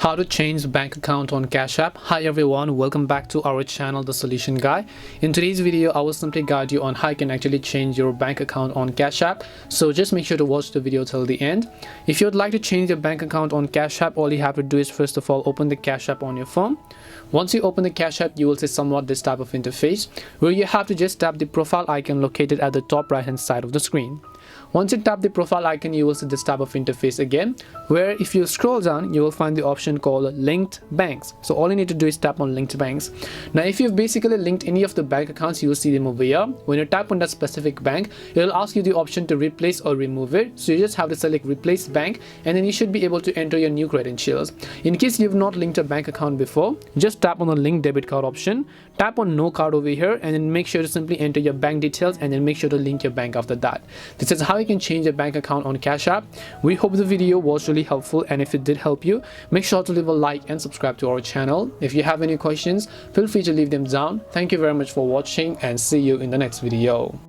How to change bank account on Cash App. Hi everyone, welcome back to our channel, The Solution Guy. In today's video, I will simply guide you on how you can actually change your bank account on Cash App. So just make sure to watch the video till the end. If you would like to change your bank account on Cash App, all you have to do is first of all open the Cash App on your phone. Once you open the Cash App, you will see somewhat this type of interface where you have to just tap the profile icon located at the top right hand side of the screen. Once you tap the profile icon, you will see this type of interface again, where if you scroll down, you will find the option called linked banks. So all you need to do is tap on linked banks. Now if you've basically linked any of the bank accounts, you will see them over here. When you tap on that specific bank, it will ask you the option to replace or remove it. So you just have to select replace bank, and then you should be able to enter your new credentials. In case you've not linked a bank account before, just tap on the link debit card option, tap on no card over here, and then make sure to simply enter your bank details, and then make sure to link your bank after that. This is how you can change a bank account on Cash App. We hope the video was really helpful, and if it did help you, make sure to leave a like and subscribe to our channel. If you have any questions, feel free to leave them down. Thank you very much for watching, and see you in the next video.